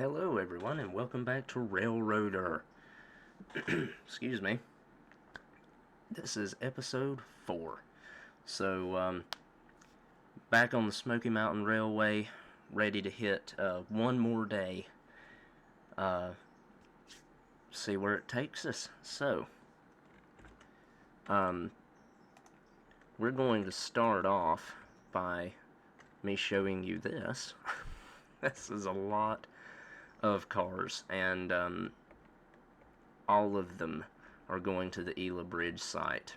Hello everyone and welcome back to Railroader. Excuse me. This is episode 4. So, back on the Smoky MTN Railway, ready to hit one more day. See where it takes us. So, we're going to start off by me showing you this. This is a lot of cars, and all of them are going to the Ela Bridge Site,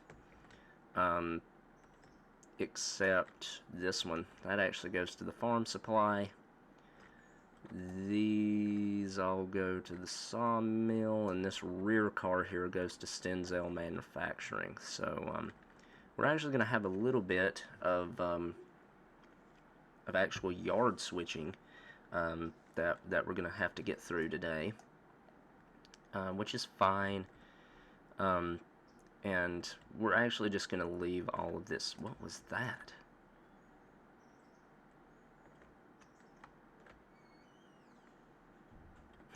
except this one. That actually goes to the farm supply. These all go to the sawmill, and this rear car here goes to Stenzel Manufacturing. So we're actually going to have a little bit of actual yard switching that we're going to have to get through today, which is fine. And we're actually just going to leave all of this. What was that?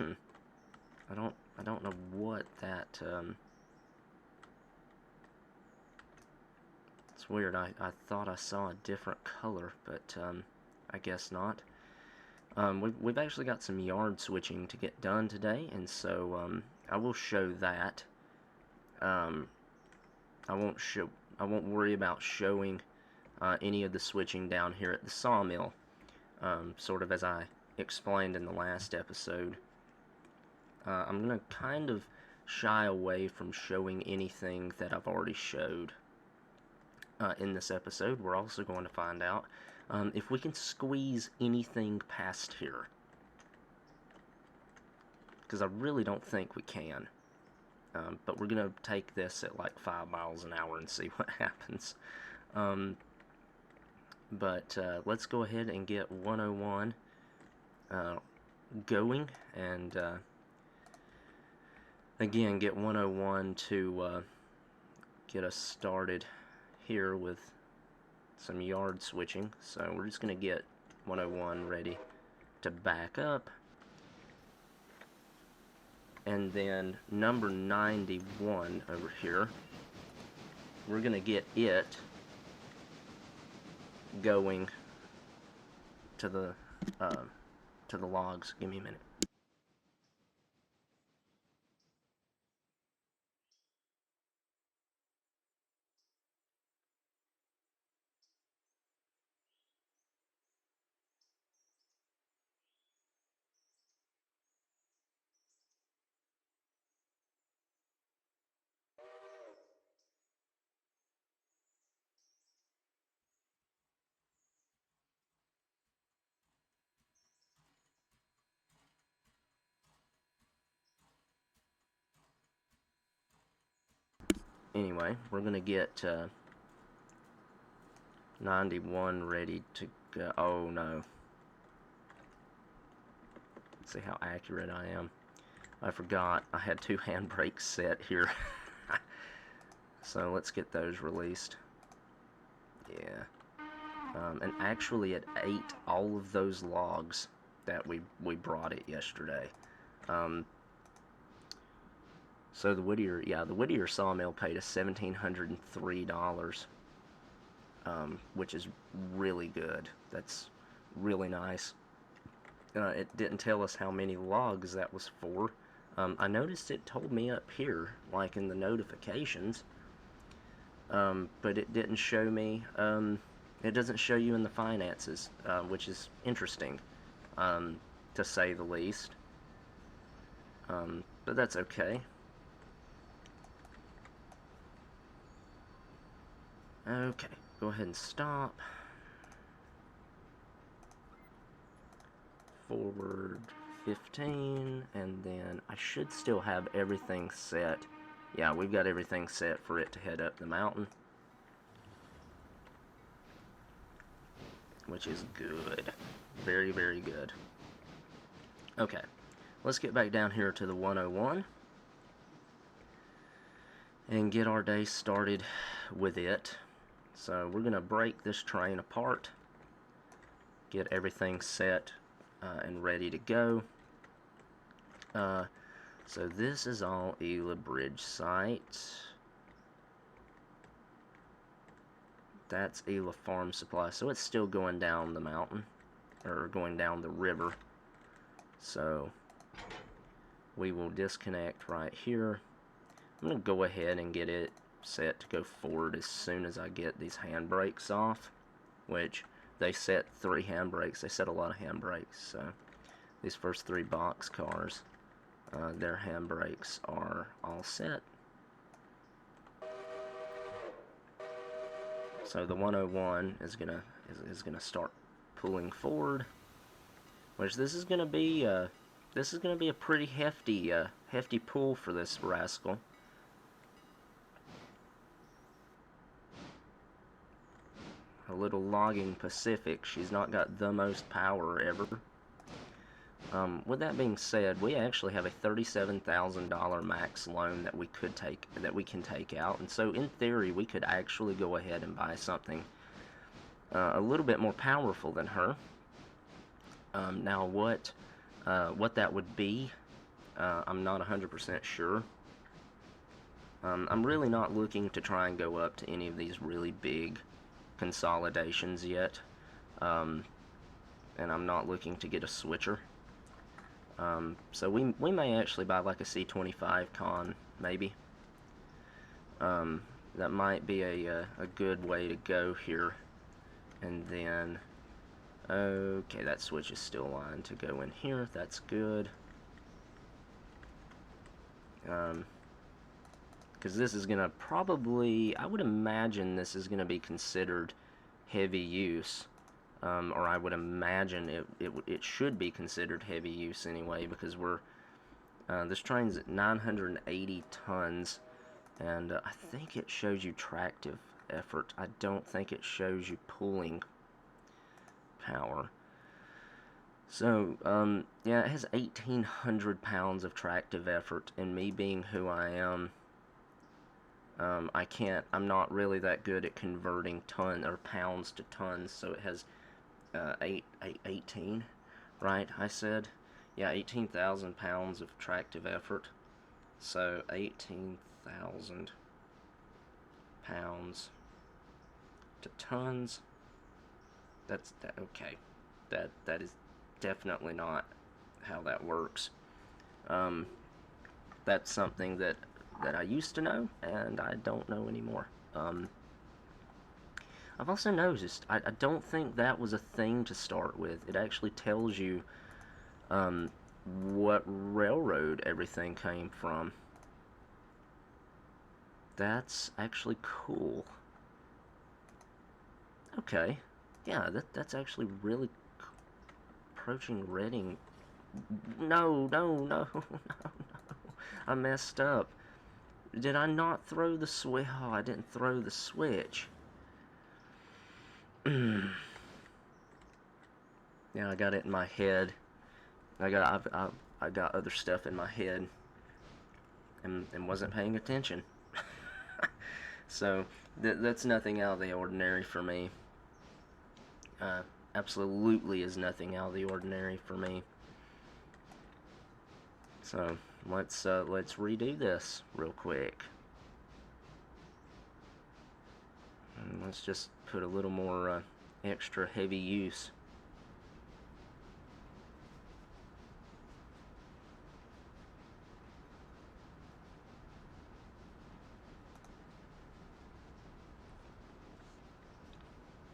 I don't know what that. It's weird. I thought I saw a different color, but I guess not. We've actually got some yard switching to get done today, and so I will show that. I won't worry about showing any of the switching down here at the sawmill, sort of as I explained in the last episode. I'm going to kind of shy away from showing anything that I've already showed in this episode. We're also going to find out if we can squeeze anything past here, because I really don't think we can. But we're going to take this at like 5 miles an hour and see what happens. But let's go ahead and get 101 going, and again, get 101 to get us started here with some yard switching. So we're just going to get 101 ready to back up. And then number 91 over here, we're going to get it going to the logs. Give me a minute. Anyway, we're going to get 91 ready to go. Oh no. See how accurate I am. I forgot I had 2 handbrakes set here. So let's get those released. Yeah. And actually it ate all of those logs that we brought it yesterday. So the Whittier sawmill paid us $1,703, which is really good. That's really nice. It didn't tell us how many logs that was for. I noticed it told me up here, like in the notifications, but it didn't show me. It doesn't show you in the finances, which is interesting, to say the least. But that's okay. Okay, go ahead and stop. Forward 15, and then I should still have everything set. Yeah, we've got everything set for it to head up the mountain, which is good. Very, very good. Okay, let's get back down here to the 101 and get our day started with it. So we're going to break this train apart, get everything set and ready to go. So this is all Ela Bridge Site. That's Ela Farm Supply. So it's still going down the mountain, or going down the river. So we will disconnect right here. I'm going to go ahead and get it set to go forward as soon as I get these handbrakes off, which they set 3 handbrakes. They set a lot of handbrakes. So these first 3 box cars, their handbrakes are all set. So the 101 is gonna start pulling forward, which this is gonna be a pretty hefty pull for this rascal. A little Logging Pacific. She's not got the most power ever. With that being said, we actually have a $37,000 max loan that we can take out, and so in theory we could actually go ahead and buy something a little bit more powerful than her. Now what that would be, I'm not 100% sure. I'm really not looking to try and go up to any of these really big consolidations yet, and I'm not looking to get a switcher. So we may actually buy like a C25 con, maybe. That might be a good way to go here. And then, okay, that switch is still on to go in here. That's good. Because this is gonna probably, I would imagine this is gonna be considered heavy use. Or I would imagine it should be considered heavy use anyway, because this train's at 980 tons, and I think it shows you tractive effort. I don't think it shows you pulling power. So, yeah, it has 1,800 pounds of tractive effort, and me being who I am, I'm not really that good at converting pounds to tons, so it has 18, right? I said, yeah, 18,000 pounds of tractive effort. So 18,000 pounds to tons. Okay. That is definitely not how that works. That's something that I used to know, and I don't know anymore. I've also noticed, I don't think that was a thing to start with. It actually tells you what railroad everything came from. That's actually cool. Okay. Yeah, that's actually really approaching Reading. No. I messed up. Did I not throw the switch? Oh, I didn't throw the switch. Yeah, I got it in my head. I got other stuff in my head, and wasn't paying attention. So that's nothing out of the ordinary for me. Absolutely is nothing out of the ordinary for me. So let's redo this real quick. And let's just put a little more extra heavy use.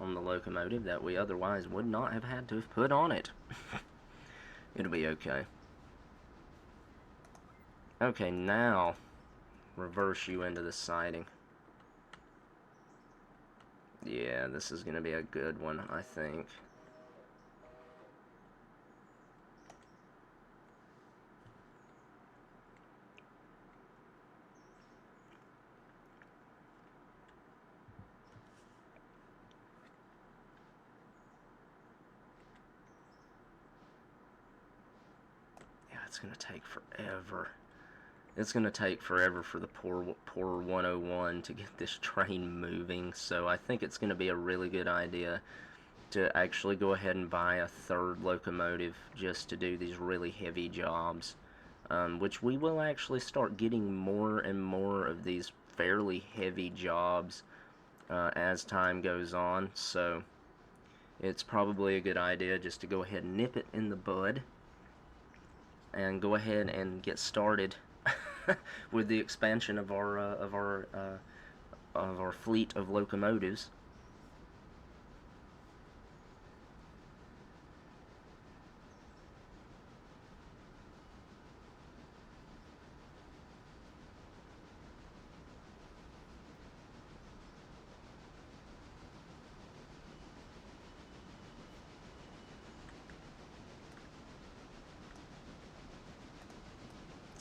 On the locomotive that we otherwise would not have had to have put on it. It'll be okay. Okay, now reverse you into the siding. Yeah, this is going to be a good one, I think. Yeah, it's going to take forever. It's going to take forever for the poor 101 to get this train moving, so I think it's going to be a really good idea to actually go ahead and buy a third locomotive just to do these really heavy jobs. which we will actually start getting more and more of these fairly heavy jobs as time goes on, so it's probably a good idea just to go ahead and nip it in the bud and go ahead and get started with the expansion of our fleet of locomotives.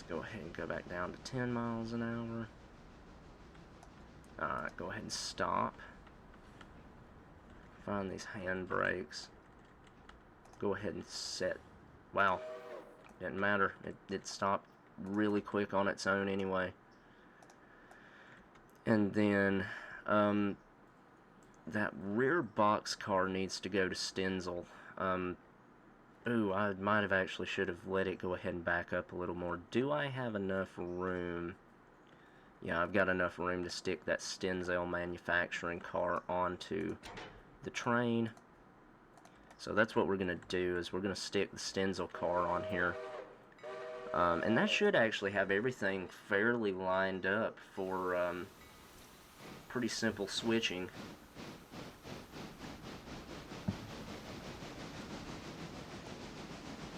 Go ahead and go back down to 10 miles an hour. Alright, go ahead and stop. Find these hand brakes. Go ahead and set. Wow, didn't matter. It stopped really quick on its own anyway. And then that rear boxcar needs to go to Stenzel. Ooh, I might have actually should have let it go ahead and back up a little more. Do I have enough room? Yeah, I've got enough room to stick that Stenzel manufacturing car onto the train. So that's what we're going to do, is we're going to stick the Stenzel car on here. And that should actually have everything fairly lined up for pretty simple switching.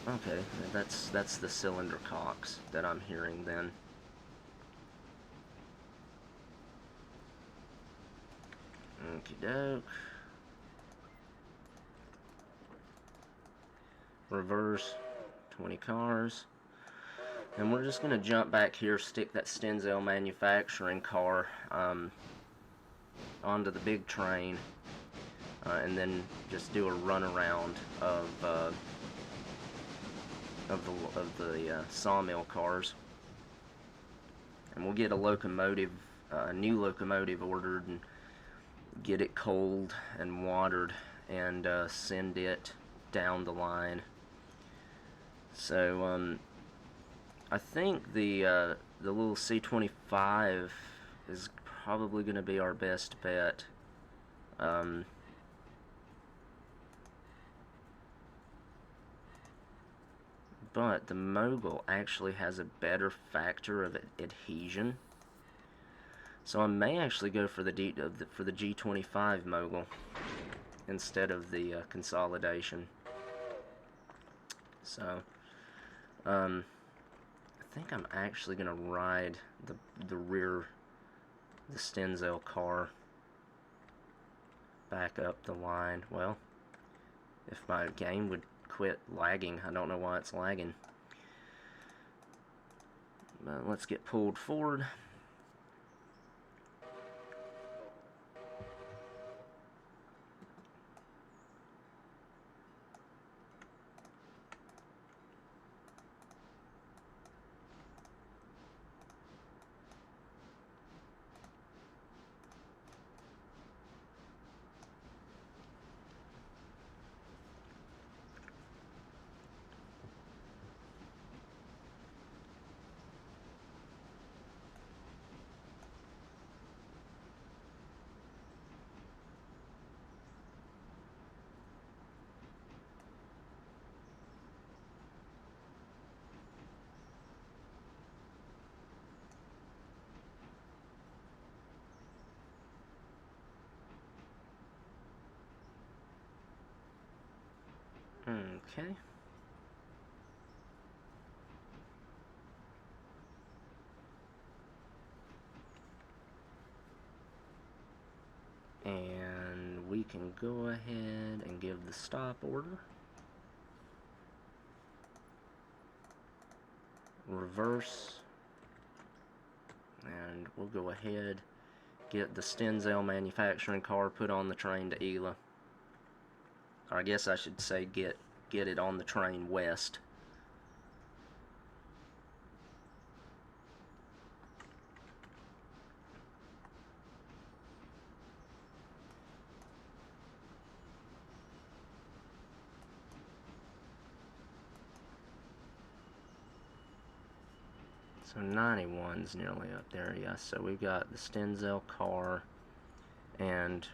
Okay, that's the cylinder cocks that I'm hearing then. Okie doke. Reverse, 20 cars. And we're just going to jump back here, stick that Stenzel manufacturing car onto the big train, and then just do a runaround of the sawmill cars, and we'll get a locomotive, new locomotive ordered, and get it cold and watered, and send it down the line. So I think the little C25 is probably going to be our best bet. But the Mogul actually has a better factor of adhesion, so I may actually go for the G25 Mogul instead of the consolidation. So I think I'm actually gonna ride the Stenzel car back up the line. Well, if my game would quit lagging. I don't know why it's lagging. But let's get pulled forward. Okay. And we can go ahead and give the stop order. Reverse. And we'll go ahead, get the Stenzel manufacturing car put on the train to Ela. Or I guess I should say get it on the train west. So 91's nearly up there, yeah. So we've got the Stenzel car and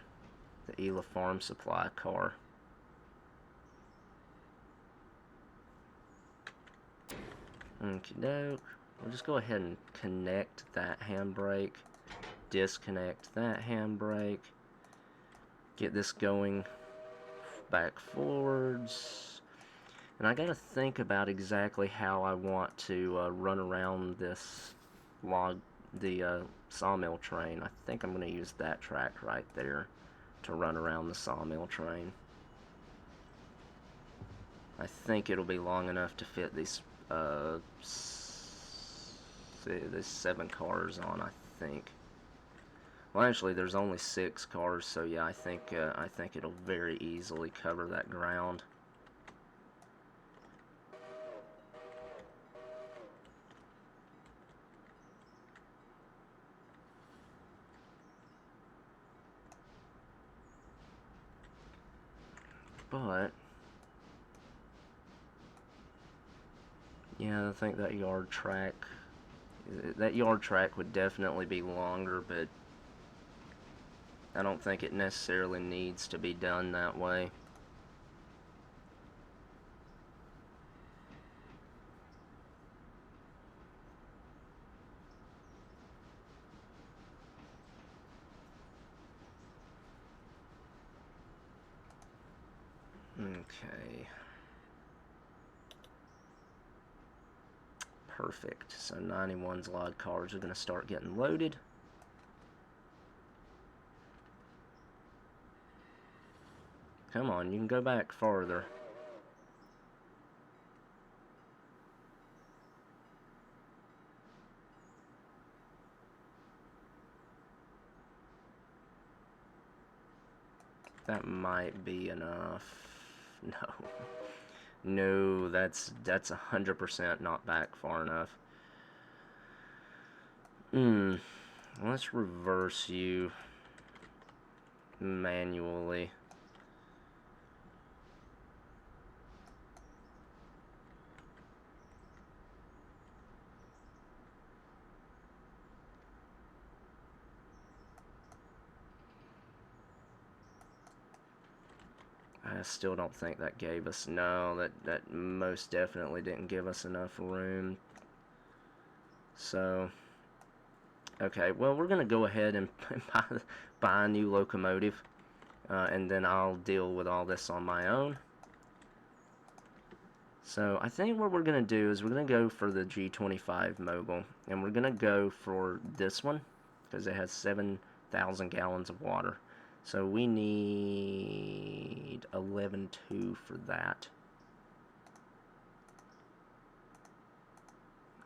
the Ela Farm Supply car. Okie doke. We'll just go ahead and connect that handbrake, disconnect that handbrake, get this going back forwards. And I gotta think about exactly how I want to run around this sawmill train. I think I'm gonna use that track right there to run around the sawmill train. I think it'll be long enough to fit these there's 7 cars on, I think. Well, actually, there's only 6 cars, so yeah, I think it'll very easily cover that ground. But yeah, I think that yard track would definitely be longer, but I don't think it necessarily needs to be done that way. Okay. Perfect. So 91's log cars are going to start getting loaded. Come on, you can go back farther. That might be enough. No. No, that's 100% not back far enough. Let's reverse you manually. I still don't think that gave us, no, that most definitely didn't give us enough room. So, okay, well, we're going to go ahead and buy a new locomotive, and then I'll deal with all this on my own. So, I think what we're going to do is we're going to go for the G25 Mogul, and we're going to go for this one, because it has 7,000 gallons of water. So we need 11.2 for that.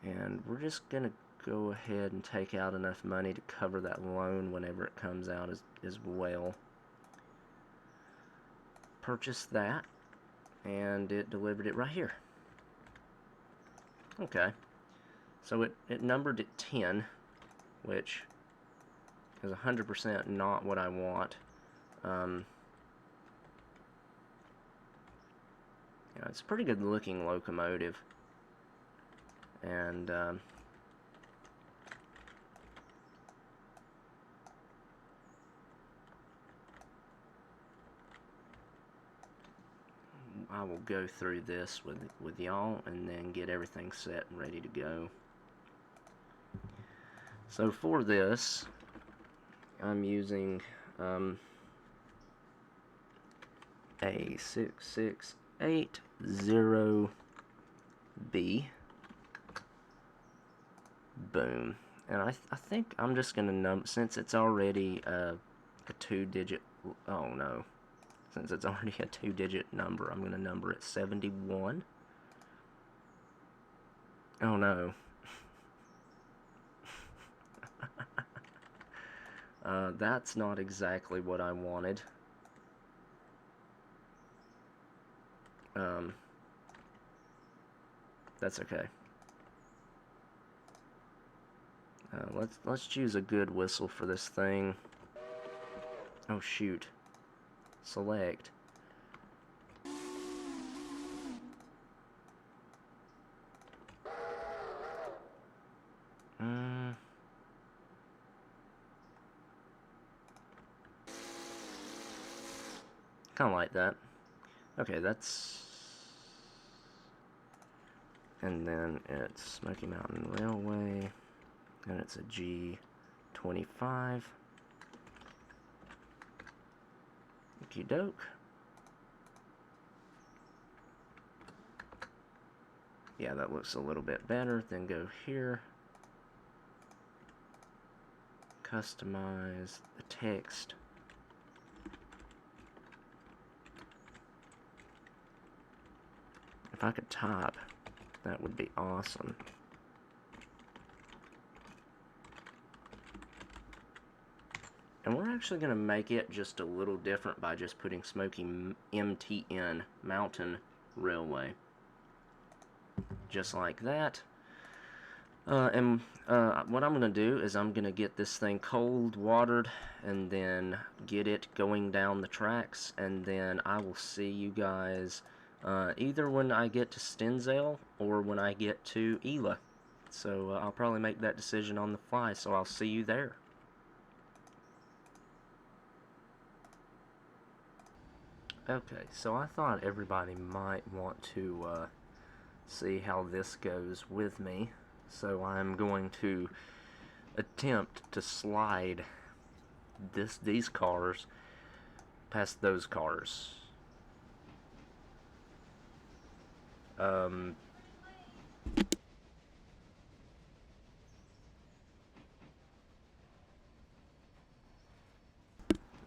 And we're just going to go ahead and take out enough money to cover that loan whenever it comes out as well. Purchased that, and it delivered it right here. Okay. So it numbered at 10, which is 100% not what I want. You know, it's a pretty good looking locomotive, and I will go through this with y'all and then get everything set and ready to go. So for this, I'm using a 6680B. Boom. And I think I'm just going to number, since it's already a 2-digit, oh no, since it's already a 2-digit number, I'm going to number it 71. Oh no. That's not exactly what I wanted. That's okay. Let's choose a good whistle for this thing. Oh shoot. Select. Kind of like that. Okay, that's... And then it's Smoky Mountain Railway, and it's a G25. Okie doke. Yeah, that looks a little bit better. Then go here. Customize the text. If I could type, that would be awesome. And we're actually going to make it just a little different by just putting Smoky MTN Mountain Railway. Just like that. What I'm going to do is I'm going to get this thing cold watered and then get it going down the tracks, and then I will see you guys either when I get to Stenzel or when I get to Ela. So I'll probably make that decision on the fly, so I'll see you there. Okay, so I thought everybody might want to see how this goes with me. So I'm going to attempt to slide these cars past those cars.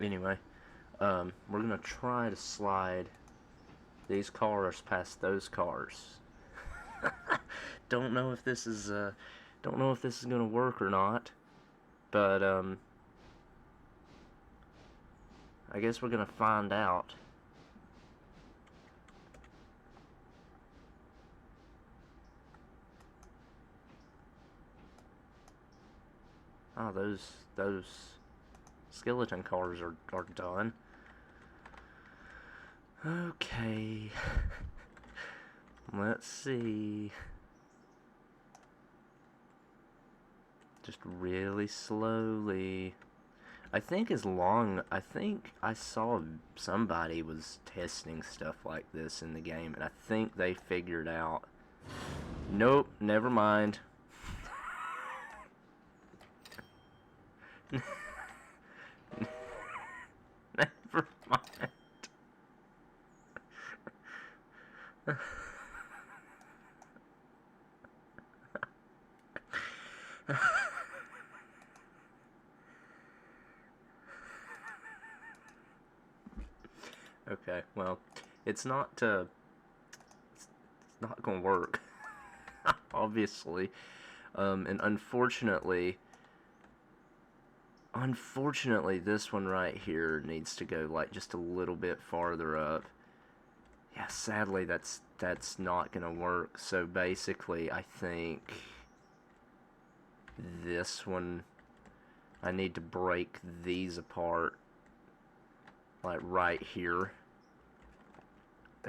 Anyway, we're gonna try to slide these cars past those cars. Don't know if this is gonna work or not, but I guess we're gonna find out. Oh, those skeleton cars are done. Okay. Let's see. Just really slowly. I think I saw somebody was testing stuff like this in the game, and I think they figured out. Nope, never mind. Never mind. Okay, well, it's not gonna work, obviously, and unfortunately, this one right here needs to go like just a little bit farther up. Yeah, sadly, that's not gonna work. So basically, I think this one, I need to break these apart, like right here,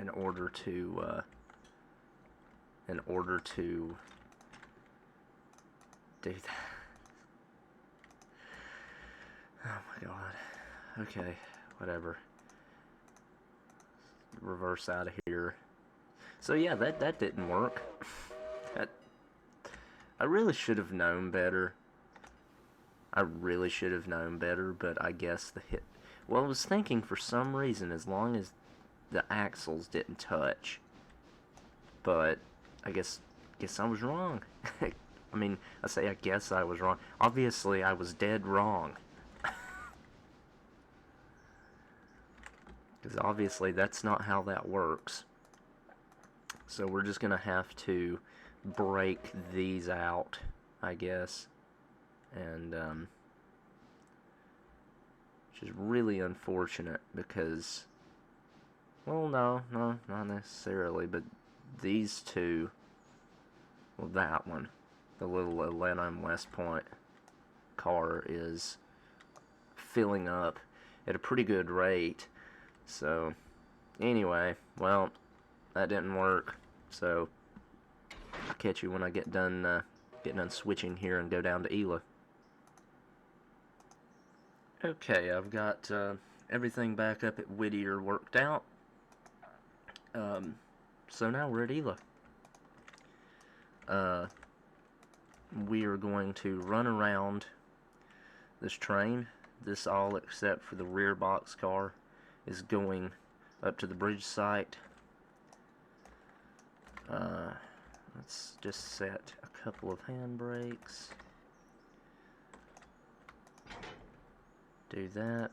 in order to do that. Oh my god. Okay, whatever. Reverse out of here. So yeah, that didn't work. I really should have known better. But I guess well, I was thinking for some reason, as long as the axles didn't touch. But I guess I was wrong. I mean, I guess I was wrong. Obviously, I was dead wrong. Because obviously that's not how that works. So we're just going to have to break these out, I guess. And, which is really unfortunate because, well, no, not necessarily, but these two, well, that one, the little Atlanta and West Point car is filling up at a pretty good rate. So, anyway, well, that didn't work. So, I'll catch you when I get done switching here and go down to Ela. Okay, I've got everything back up at Whittier worked out. So now we're at Ela. We are going to run around this train. This all except for the rear boxcar is going up to the bridge site. Let's just set a couple of handbrakes. Do that.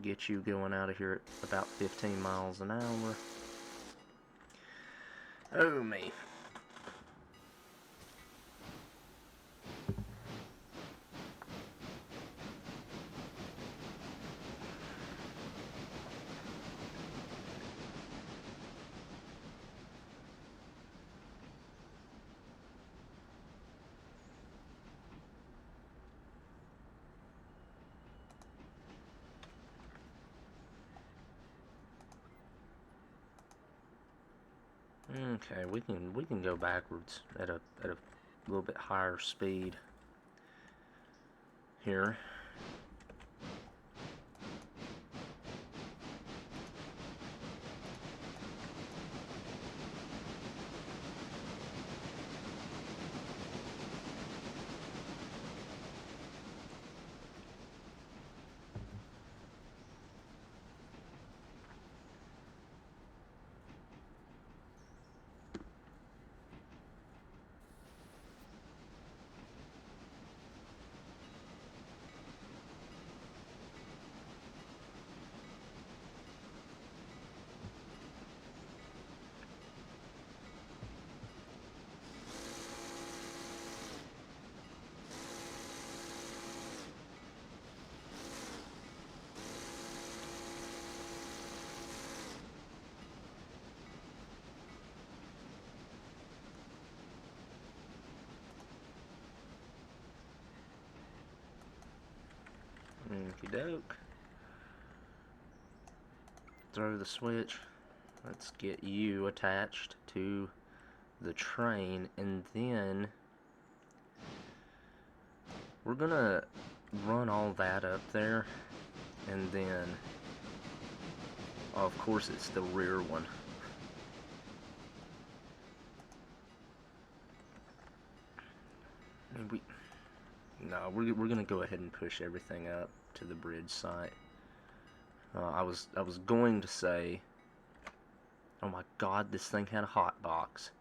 Get you going out of here at about 15 miles an hour. Oh me. Okay, we can go backwards at a little bit higher speed here. Okie doke. Throw the switch. Let's get you attached to the train, and then we're gonna run all that up there, and then of course it's the rear one. We're gonna go ahead and push everything up to the bridge site. I was going to say, oh my God, this thing had a hot box.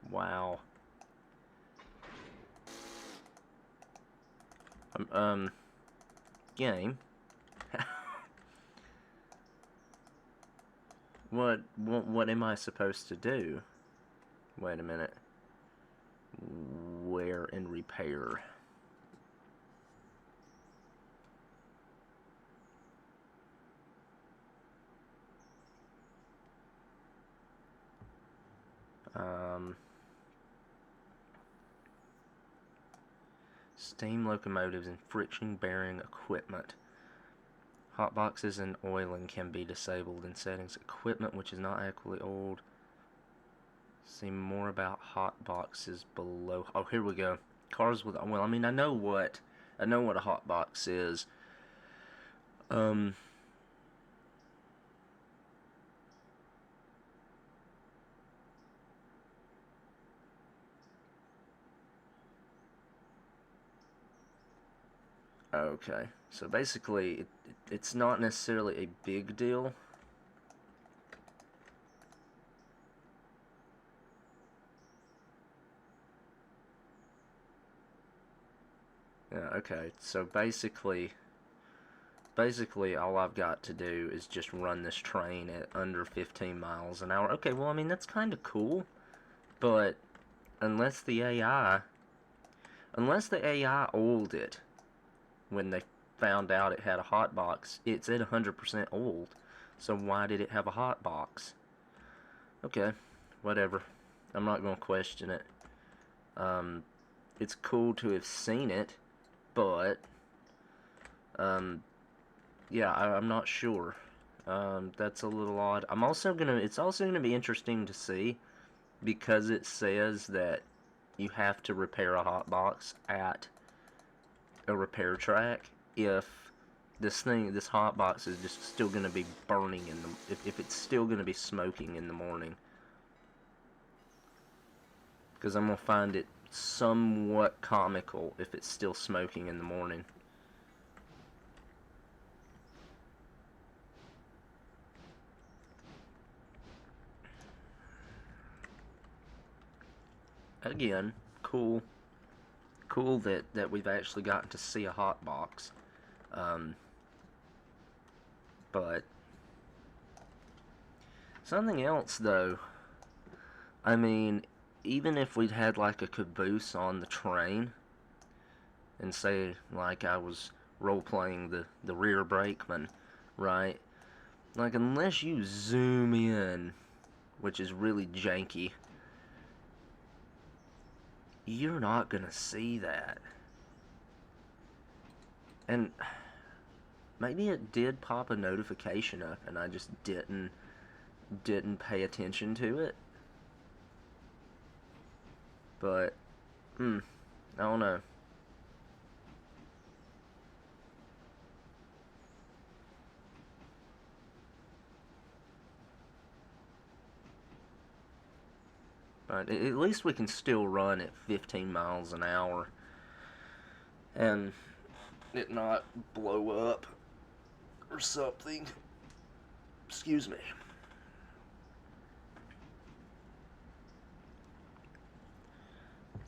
Wow. Game. What am I supposed to do? Wait a minute. Wear and repair. Steam locomotives and friction bearing equipment. Hot boxes and oiling can be disabled in settings. Equipment which is not adequately oiled. See more about hot boxes below. Oh, here we go. Cars with, well, I mean, I know what a hot box is. Okay, so basically, it's not necessarily a big deal. Yeah, okay, so basically all I've got to do is just run this train at under 15 miles an hour. Okay, well, I mean, that's kind of cool, but unless the AI oiled it when they found out it had a hot box, it's at 100% oiled, so why did it have a hot box? Okay, whatever. I'm not going to question it. It's cool to have seen it, but yeah, I'm not sure. That's a little odd. It's also gonna be interesting to see, because it says that you have to repair a hot box at a repair track if this hot box is just still going to be burning if it's still going to be smoking in the morning. Because I'm going to find it somewhat comical if it's still smoking in the morning. Again, cool that we've actually gotten to see a hot box. But something else though, I mean, even if we'd had like a caboose on the train, and say like I was role-playing the rear brakeman, right? Like, unless you zoom in, which is really janky, you're not gonna see that. And maybe it did pop a notification up and I just didn't pay attention to it. But I don't know. But at least we can still run at 15 miles an hour and it not blow up or something. Excuse me.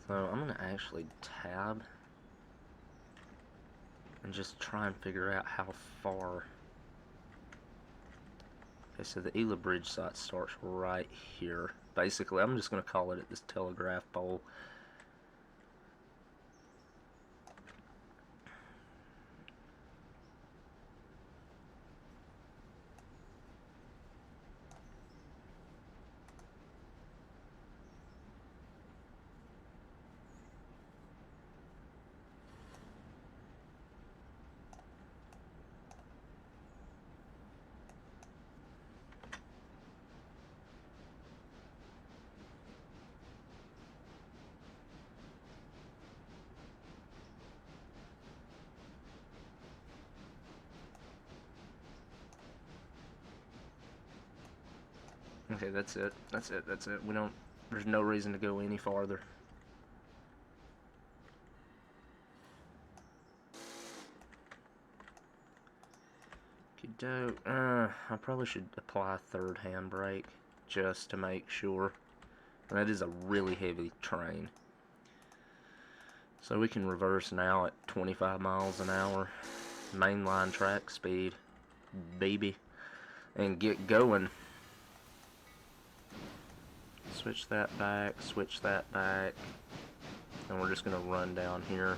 So I'm going to actually tab and just try and figure out how far. Okay, so the Ela Bridge Site starts right here. Basically, I'm just going to call it at this telegraph pole. Okay, that's it. That's it. That's it. There's no reason to go any farther. I probably should apply a third handbrake just to make sure. And that is a really heavy train. So we can reverse now at 25 miles an hour. Mainline track speed. Baby. And get going. Switch that back, and we're just going to run down here.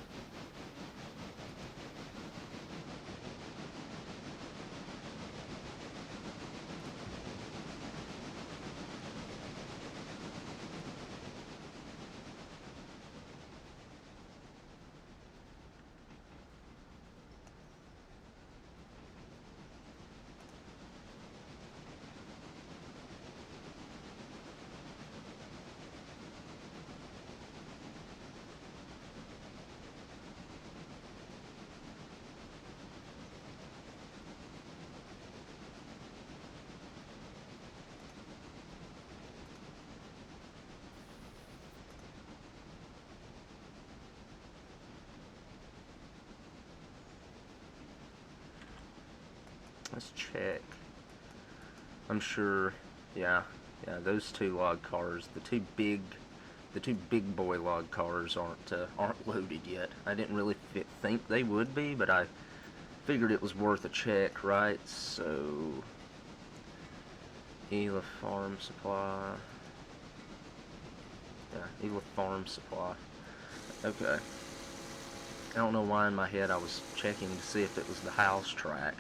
Let's check. I'm sure, yeah, those two log cars, the two big boy log cars aren't loaded yet. I didn't really think they would be, but I figured it was worth a check, right? So, Ela Farm Supply. Yeah, Ela Farm Supply. Okay. I don't know why in my head I was checking to see if it was the house track.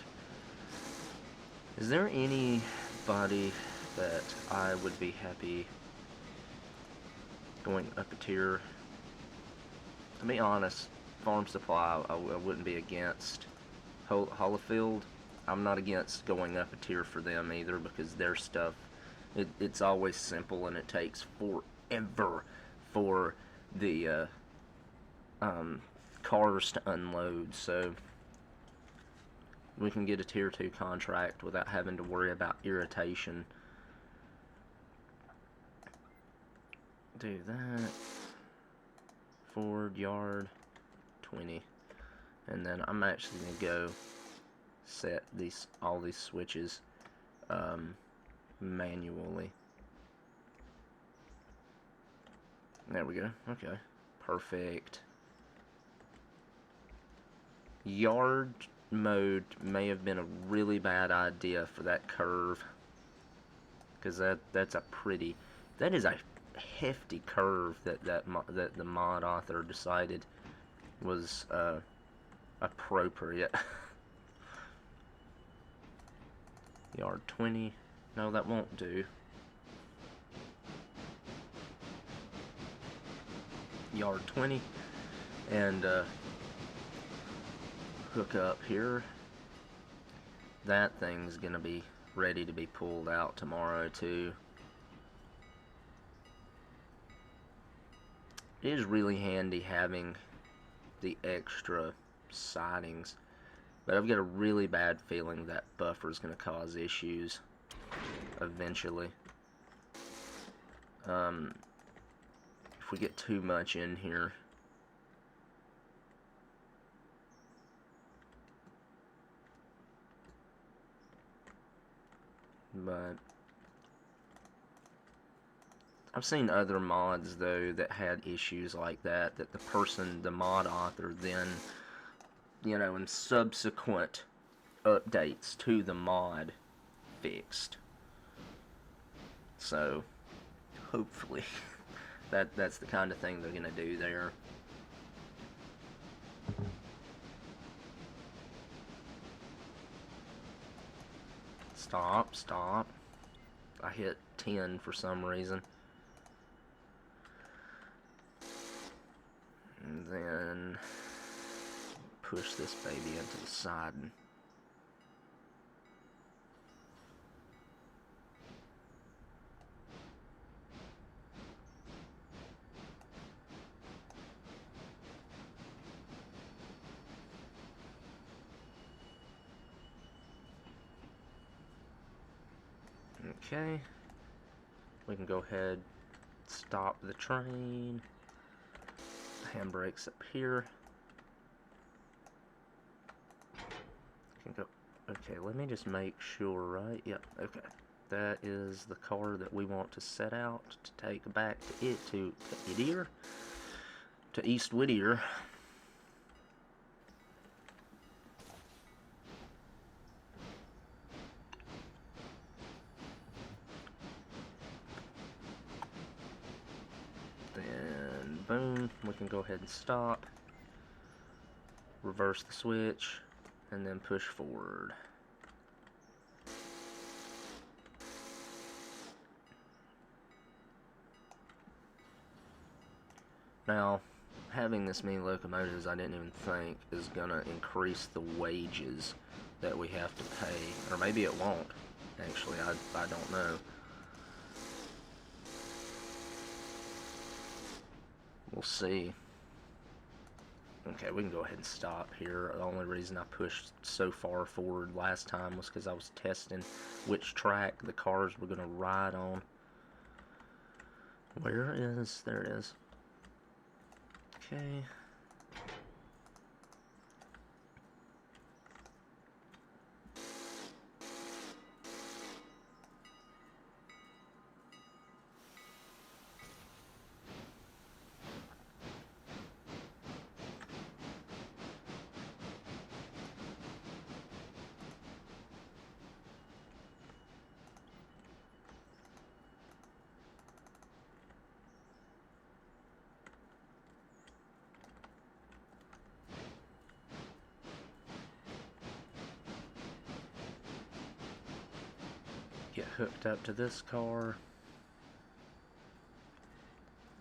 Is there anybody that I would be happy going up a tier? To be honest, Farm Supply I wouldn't be against. Holofield, I'm not against going up a tier for them either, because their stuff, it's always simple and it takes forever for the cars to unload, so we can get a tier 2 contract without having to worry about irritation. Do that. Ford Yard 20. And then I'm actually going to go set all these switches manually. There we go. Okay. Perfect. Yard mode may have been a really bad idea for that curve, because that is a hefty curve that the mod author decided was appropriate. Yard 20. No, that won't do. Yard 20, and hook up here. That thing's gonna be ready to be pulled out tomorrow too. It is really handy having the extra sidings, but I've got a really bad feeling that buffer is going to cause issues eventually. If we get too much in here, but I've seen other mods though that had issues like that the mod author then, in subsequent updates to the mod fixed. So hopefully that's the kind of thing they're gonna do there. Stop. I hit 10 for some reason. And then push this baby into the side. Okay, we can go ahead, stop the train. Handbrakes up here. Can go. Okay, let me just make sure, right? Yep. Okay, that is the car that we want to set out to take back to East Whittier. Boom, we can go ahead and stop, reverse the switch, and then push forward. Now, having this many locomotives, I didn't even think is gonna increase the wages that we have to pay, or maybe it won't. Actually, I don't know. We'll see. Okay, we can go ahead and stop here. The only reason I pushed so far forward last time was because I was testing which track the cars were going to ride on. There it is. Okay. Get hooked up to this car,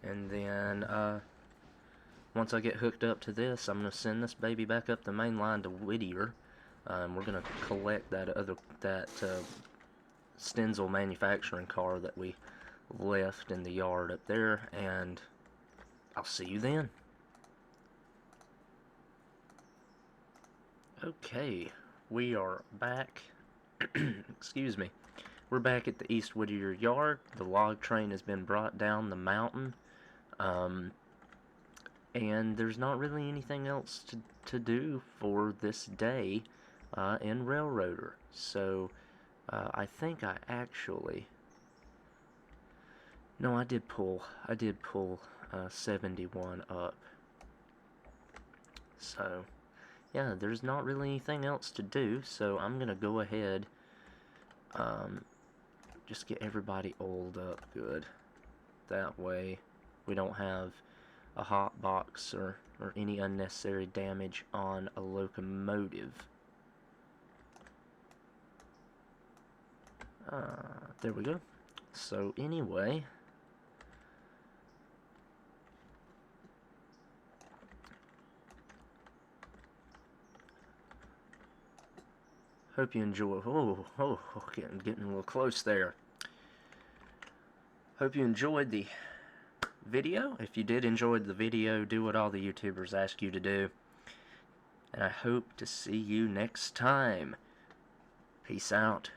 and then once I get hooked up to this, I'm gonna send this baby back up the main line to Whittier. We're gonna collect that Stenzel manufacturing car that we left in the yard up there, and I'll see you then. Okay, we are back. Excuse me. We're back at the East Whittier Yard. The log train has been brought down the mountain. And there's not really anything else to do for this day in Railroader. So I think I actually... No, I did pull 71 up. So, yeah, there's not really anything else to do, so I'm going to go ahead, just get everybody oiled up good. That way we don't have a hot box or any unnecessary damage on a locomotive. There we go. So anyway, hope you enjoy. Getting a little close there. Hope you enjoyed the video. If you did enjoy the video, do what all the YouTubers ask you to do. And I hope to see you next time. Peace out.